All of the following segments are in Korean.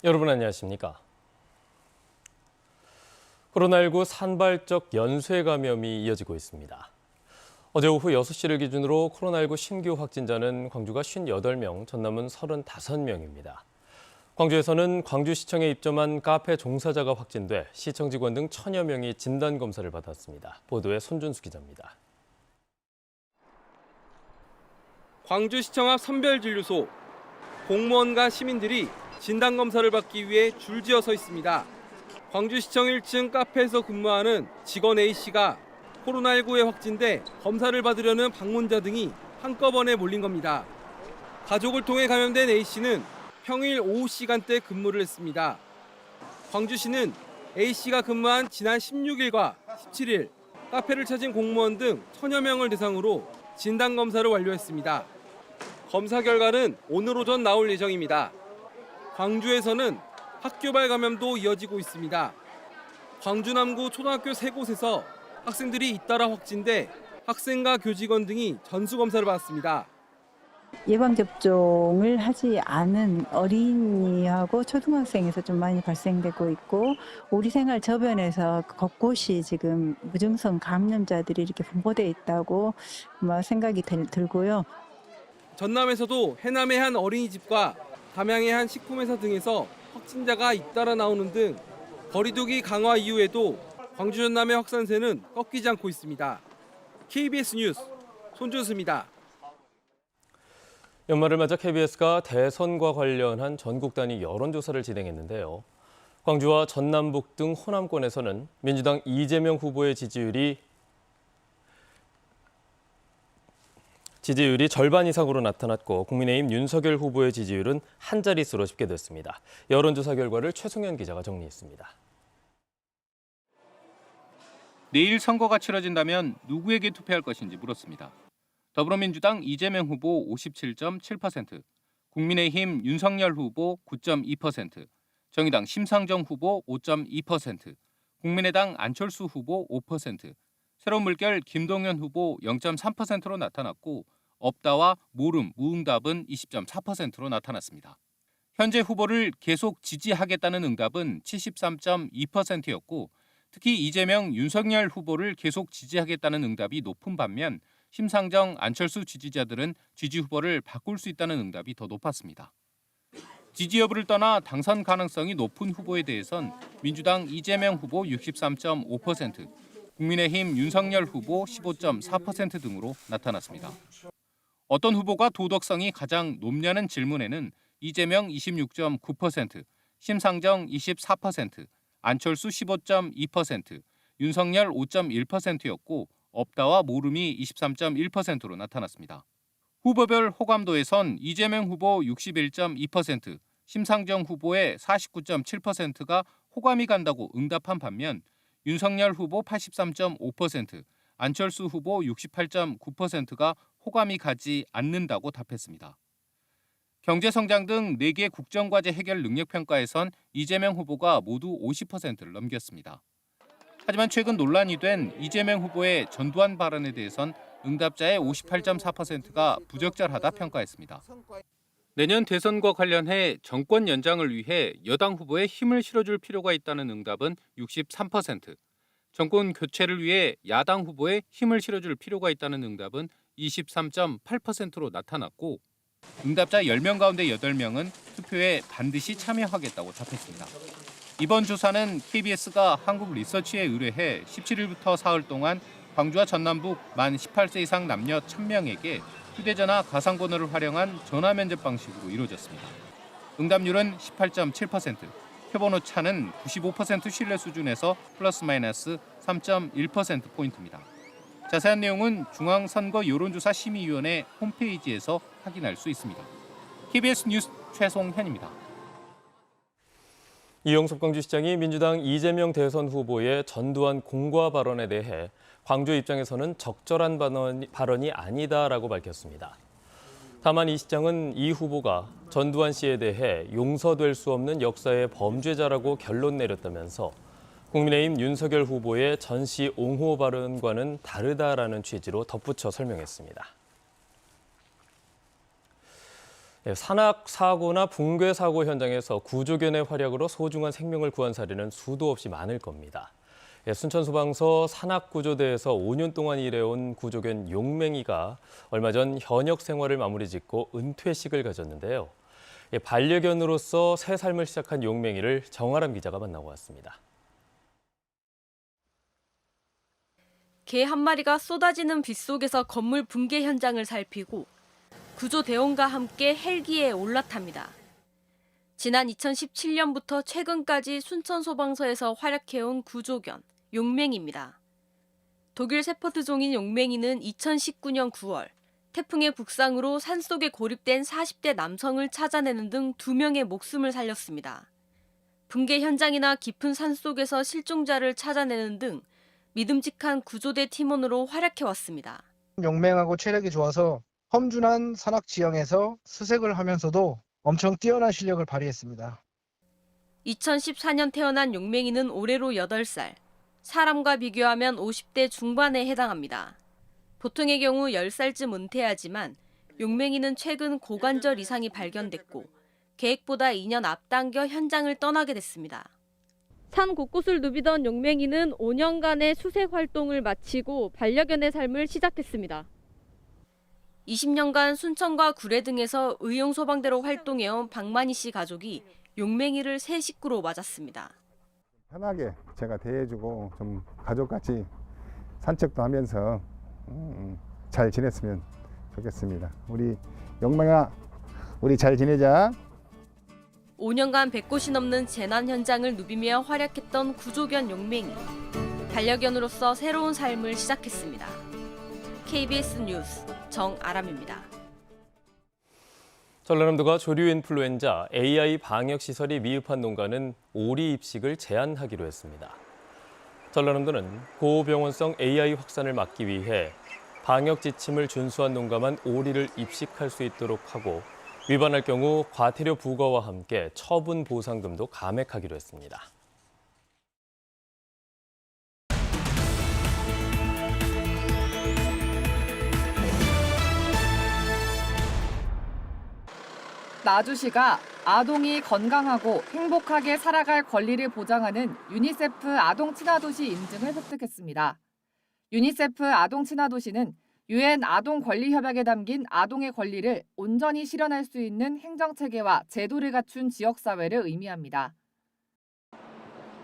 여러분 안녕하십니까? 코로나19 산발적 연쇄 감염이 이어지고 있습니다. 어제 오후 6시를 기준으로 코로나19 신규 확진자는 광주가 58명, 전남은 35명입니다. 광주에서는 광주시청에 입점한 카페 종사자가 확진돼 시청 직원 등 1000여 명이 진단검사를 받았습니다. 보도에 손준수 기자입니다. 광주시청 앞 선별진료소, 공무원과 시민들이 진단검사를 받기 위해 줄지어 서 있습니다. 광주시청 1층 카페에서 근무하는 직원 A씨가 코로나19에 확진돼 검사를 받으려는 방문자 등이 한꺼번에 몰린 겁니다. 가족을 통해 감염된 A씨는 평일 오후 시간대 근무를 했습니다. 광주시는 A씨가 근무한 지난 16일과 17일 카페를 찾은 공무원 등 1000여 명을 대상으로 진단검사를 완료했습니다. 검사 결과는 오늘 오전 나올 예정입니다. 광주에서는 학교발 감염도 이어지고 있습니다. 광주 남구 초등학교 3곳에서 학생들이 잇따라 확진돼 학생과 교직원 등이 전수검사를 받았습니다. 예방접종을 하지 않은 어린이하고 초등학생에서 좀 많이 발생되고 있고 우리 생활 저변에서 곳곳이 지금 무증상 감염자들이 이렇게 분포되어 있다고 생각이 들고요. 전남에서도 해남의 한 어린이집과 담양의 한 식품회사 등에서 확진자가 잇따라 나오는 등 거리두기 강화 이후에도 광주 전남의 확산세는 꺾이지 않고 있습니다. KBS 뉴스 손준수입니다. 연말을 맞아 KBS가 대선과 관련한 전국 단위 여론조사를 진행했는데요. 광주와 전남북 등 호남권에서는 민주당 이재명 후보의 지지율이 절반 이상으로 나타났고 국민의힘 윤석열 후보의 지지율은 한 자릿수로 집계됐습니다. 여론조사 결과를 최승현 기자가 정리했습니다. 내일 선거가 치러진다면 누구에게 투표할 것인지 물었습니다. 더불어민주당 이재명 후보 57.7%, 국민의힘 윤석열 후보 9.2%, 정의당 심상정 후보 5.2%, 국민의당 안철수 후보 5%, 새로운 물결 김동연 후보 0.3%로 나타났고 없다와 모름, 무응답은 20.4%로 나타났습니다. 현재 후보를 계속 지지하겠다는 응답은 73.2%였고 특히 이재명, 윤석열 후보를 계속 지지하겠다는 응답이 높은 반면 심상정, 안철수 지지자들은 지지 후보를 바꿀 수 있다는 응답이 더 높았습니다. 지지 여부를 떠나 당선 가능성이 높은 후보에 대해선 민주당 이재명 후보 63.5%, 국민의힘 윤석열 후보 15.4% 등으로 나타났습니다. 어떤 후보가 도덕성이 가장 높냐는 질문에는 이재명 26.9%, 심상정 24%, 안철수 15.2%, 윤석열 5.1%였고 없다와 모름이 23.1%로 나타났습니다. 후보별 호감도에선 이재명 후보 61.2%, 심상정 후보의 49.7%가 호감이 간다고 응답한 반면 윤석열 후보 83.5%, 안철수 후보 68.9%가 호감이 가지 않는다고 답했습니다. 경제성장 등 4개 국정과제 해결 능력평가에선 이재명 후보가 모두 50%를 넘겼습니다. 하지만 최근 논란이 된 이재명 후보의 전두환 발언에 대해선 응답자의 58.4%가 부적절하다 평가했습니다. 내년 대선과 관련해 정권 연장을 위해 여당 후보에 힘을 실어줄 필요가 있다는 응답은 63%, 정권 교체를 위해 야당 후보에 힘을 실어줄 필요가 있다는 응답은 23.8%로 나타났고 응답자 10명 가운데 8명은 투표에 반드시 참여하겠다고 답했습니다. 이번 조사는 KBS가 한국리서치에 의뢰해 17일부터 사흘 동안 광주와 전남북 만 18세 이상 남녀 1000명에게 휴대전화 가상번호를 활용한 전화 면접 방식으로 이루어졌습니다. 응답률은 18.7%, 표본오 차는 95% 신뢰 수준에서 플러스 마이너스 3.1%포인트입니다. 자세한 내용은 중앙선거 여론조사 심의위원회 홈페이지에서 확인할 수 있습니다. KBS 뉴스 최송현입니다. 이용섭 광주시장이 민주당 이재명 대선 후보의 전두환 공과 발언에 대해 광주 입장에서는 적절한 발언이 아니다라고 밝혔습니다. 다만 이 시장은 이 후보가 전두환 씨에 대해 용서될 수 없는 역사의 범죄자라고 결론 내렸다면서 국민의힘 윤석열 후보의 전시 옹호 발언과는 다르다라는 취지로 덧붙여 설명했습니다. 산악 사고나 붕괴 사고 현장에서 구조견의 활약으로 소중한 생명을 구한 사례는 수도 없이 많을 겁니다. 순천소방서 산악구조대에서 5년 동안 일해온 구조견 용맹이가 얼마 전 현역 생활을 마무리 짓고 은퇴식을 가졌는데요. 반려견으로서 새 삶을 시작한 용맹이를 정아람 기자가 만나고 왔습니다. 개 한 마리가 쏟아지는 빗속에서 건물 붕괴 현장을 살피고 구조대원과 함께 헬기에 올라탑니다. 지난 2017년부터 최근까지 순천소방서에서 활약해온 구조견 용맹이입니다. 독일 세퍼드종인 용맹이는 2019년 9월 태풍의 북상으로 산속에 고립된 40대 남성을 찾아내는 등 2명의 목숨을 살렸습니다. 붕괴 현장이나 깊은 산속에서 실종자를 찾아내는 등 믿음직한 구조대 팀원으로 활약해왔습니다. 용맹하고 체력이 좋아서 험준한 산악 지형에서 수색을 하면서도 엄청 뛰어난 실력을 발휘했습니다. 2014년 태어난 용맹이는 올해로 8살. 사람과 비교하면 50대 중반에 해당합니다. 보통의 경우 10살쯤 은퇴하지만 용맹이는 최근 고관절 이상이 발견됐고 계획보다 2년 앞당겨 현장을 떠나게 됐습니다. 산 곳곳을 누비던 용맹이는 5년간의 수색 활동을 마치고 반려견의 삶을 시작했습니다. 20년간 순천과 구례 등에서 의용소방대로 활동해온 박만희 씨 가족이 용맹이를 새 식구로 맞았습니다. 편하게 제가 대해주고 좀 가족같이 산책도 하면서 잘 지냈으면 좋겠습니다. 우리 용맹아, 우리 잘 지내자. 5년간 100곳이 넘는 재난 현장을 누비며 활약했던 구조견 용맹이. 반려견으로서 새로운 삶을 시작했습니다. KBS 뉴스 정아람입니다. 전라남도가 조류 인플루엔자 AI 방역 시설이 미흡한 농가는 오리 입식을 제한하기로 했습니다. 전라남도는 고병원성 AI 확산을 막기 위해 방역 지침을 준수한 농가만 오리를 입식할 수 있도록 하고 위반할 경우 과태료 부과와 함께 처분 보상금도 감액하기로 했습니다. 나주시가 아동이 건강하고 행복하게 살아갈 권리를 보장하는 유니세프 아동 친화도시 인증을 획득했습니다. 유니세프 아동 친화도시는 유엔 아동 권리 협약에 담긴 아동의 권리를 온전히 실현할 수 있는 행정체계와 제도를 갖춘 지역사회를 의미합니다.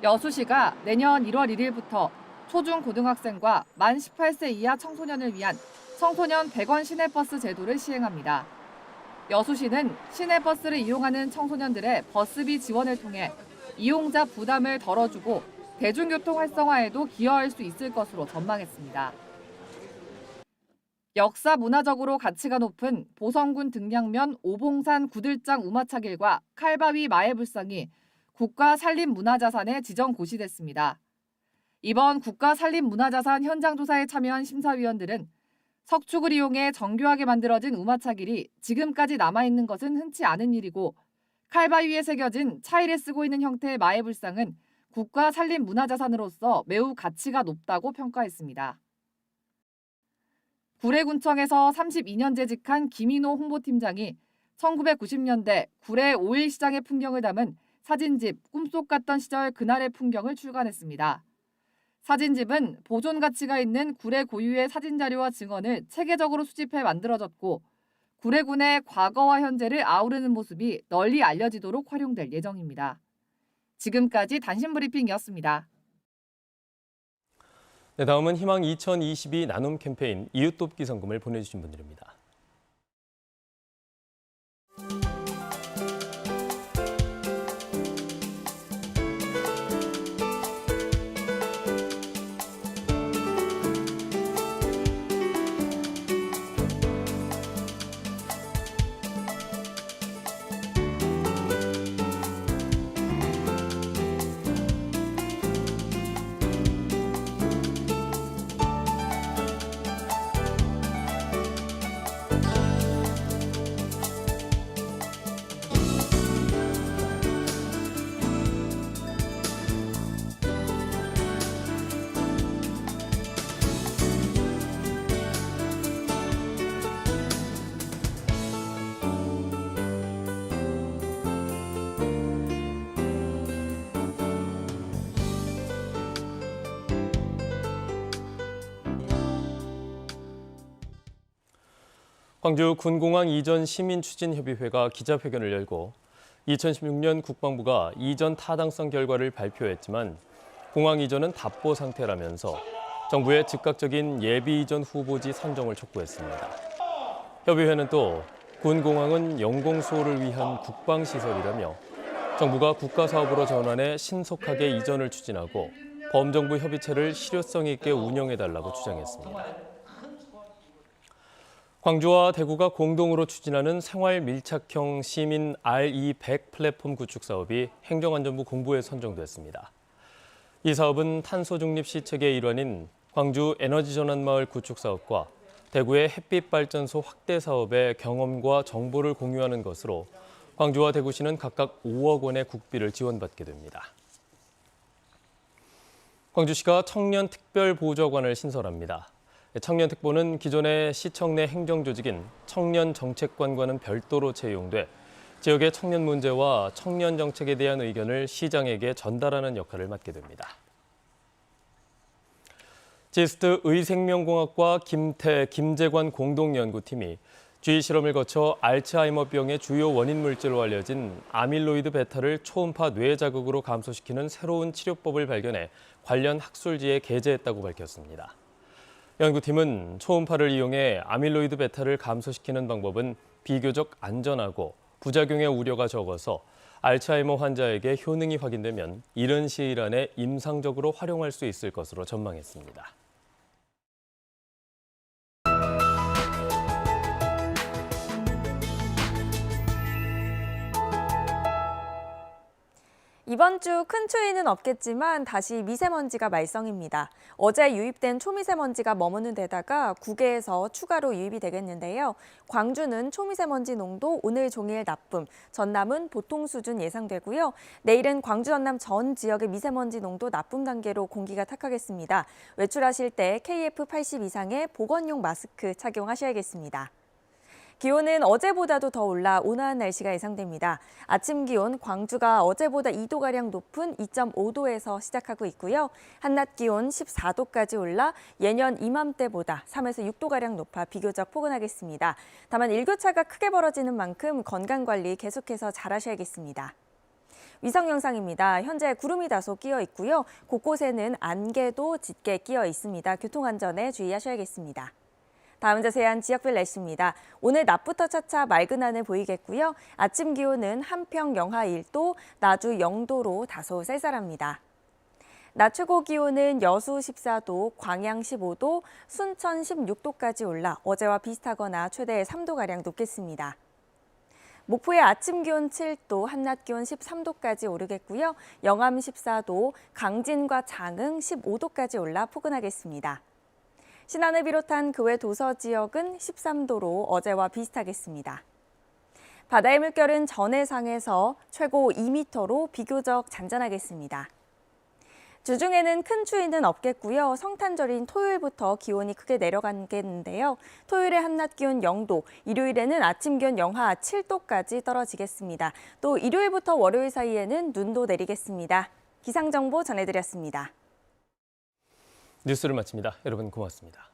여수시가 내년 1월 1일부터 초중고등학생과 만 18세 이하 청소년을 위한 청소년 100원 시내버스 제도를 시행합니다. 여수시는 시내버스를 이용하는 청소년들의 버스비 지원을 통해 이용자 부담을 덜어주고 대중교통 활성화에도 기여할 수 있을 것으로 전망했습니다. 역사 문화적으로 가치가 높은 보성군 등량면 오봉산 구들장 우마차길과 칼바위 마애불상이 국가산림문화자산에 지정 고시됐습니다. 이번 국가산림문화자산 현장조사에 참여한 심사위원들은 석축을 이용해 정교하게 만들어진 우마차길이 지금까지 남아있는 것은 흔치 않은 일이고 칼바위에 새겨진 차이를 쓰고 있는 형태의 마애불상은 국가산림문화자산으로서 매우 가치가 높다고 평가했습니다. 구례군청에서 32년 재직한 김인호 홍보팀장이 1990년대 구례 5일 시장의 풍경을 담은 사진집 꿈속 같던 시절 그날의 풍경을 출간했습니다. 사진집은 보존 가치가 있는 구례 고유의 사진자료와 증언을 체계적으로 수집해 만들어졌고 구례군의 과거와 현재를 아우르는 모습이 널리 알려지도록 활용될 예정입니다. 지금까지 단신브리핑이었습니다. 네, 다음은 희망 2022 나눔 캠페인 이웃돕기 성금을 보내주신 분들입니다. 광주 군공항 이전 시민추진협의회가 기자회견을 열고 2016년 국방부가 이전 타당성 결과를 발표했지만 공항 이전은 답보 상태라면서 정부의 즉각적인 예비 이전 후보지 선정을 촉구했습니다. 협의회는 또 군공항은 영공수호를 위한 국방시설이라며 정부가 국가사업으로 전환해 신속하게 이전을 추진하고 범정부 협의체를 실효성 있게 운영해달라고 주장했습니다. 광주와 대구가 공동으로 추진하는 생활 밀착형 시민 RE100 플랫폼 구축 사업이 행정안전부 공보에 선정됐습니다. 이 사업은 탄소 중립 시책의 일환인 광주 에너지전환마을 구축 사업과 대구의 햇빛발전소 확대 사업의 경험과 정보를 공유하는 것으로 광주와 대구시는 각각 5억 원의 국비를 지원받게 됩니다. 광주시가 청년특별보좌관을 신설합니다. 청년특보는 기존의 시청 내 행정조직인 청년정책관과는 별도로 채용돼 지역의 청년 문제와 청년 정책에 대한 의견을 시장에게 전달하는 역할을 맡게 됩니다. 지스트 의생명공학과 김재관 공동연구팀이 쥐 실험을 거쳐 알츠하이머병의 주요 원인 물질로 알려진 아밀로이드 베타를 초음파 뇌 자극으로 감소시키는 새로운 치료법을 발견해 관련 학술지에 게재했다고 밝혔습니다. 연구팀은 초음파를 이용해 아밀로이드 베타를 감소시키는 방법은 비교적 안전하고 부작용의 우려가 적어서 알츠하이머 환자에게 효능이 확인되면 이른 시일 안에 임상적으로 활용할 수 있을 것으로 전망했습니다. 이번 주 큰 추위는 없겠지만 다시 미세먼지가 말썽입니다. 어제 유입된 초미세먼지가 머무는 데다가 국외에서 추가로 유입이 되겠는데요. 광주는 초미세먼지 농도 오늘 종일 나쁨, 전남은 보통 수준 예상되고요. 내일은 광주 전남 전 지역의 미세먼지 농도 나쁨 단계로 공기가 탁하겠습니다. 외출하실 때 KF80 이상의 보건용 마스크 착용하셔야겠습니다. 기온은 어제보다도 더 올라 온화한 날씨가 예상됩니다. 아침 기온 광주가 어제보다 2도가량 높은 2.5도에서 시작하고 있고요. 한낮 기온 14도까지 올라 예년 이맘때보다 3에서 6도가량 높아 비교적 포근하겠습니다. 다만 일교차가 크게 벌어지는 만큼 건강관리 계속해서 잘하셔야겠습니다. 위성 영상입니다. 현재 구름이 다소 끼어 있고요. 곳곳에는 안개도 짙게 끼어 있습니다. 교통안전에 주의하셔야겠습니다. 다음 자세한 지역별 날씨입니다. 오늘 낮부터 차차 맑은 하늘 보이겠고요. 아침 기온은 한평 영하 1도, 나주 0도로 다소 쌀쌀합니다. 낮 최고 기온은 여수 14도, 광양 15도, 순천 16도까지 올라 어제와 비슷하거나 최대 3도가량 높겠습니다. 목포의 아침 기온 7도, 한낮 기온 13도까지 오르겠고요. 영암 14도, 강진과 장흥 15도까지 올라 포근하겠습니다. 신안을 비롯한 그 외 도서 지역은 13도로 어제와 비슷하겠습니다. 바다의 물결은 전해상에서 최고 2m로 비교적 잔잔하겠습니다. 주중에는 큰 추위는 없겠고요. 성탄절인 토요일부터 기온이 크게 내려가겠는데요. 토요일에 한낮 기온 0도, 일요일에는 아침 기온 영하 7도까지 떨어지겠습니다. 또 일요일부터 월요일 사이에는 눈도 내리겠습니다. 기상정보 전해드렸습니다. 뉴스를 마칩니다. 여러분 고맙습니다.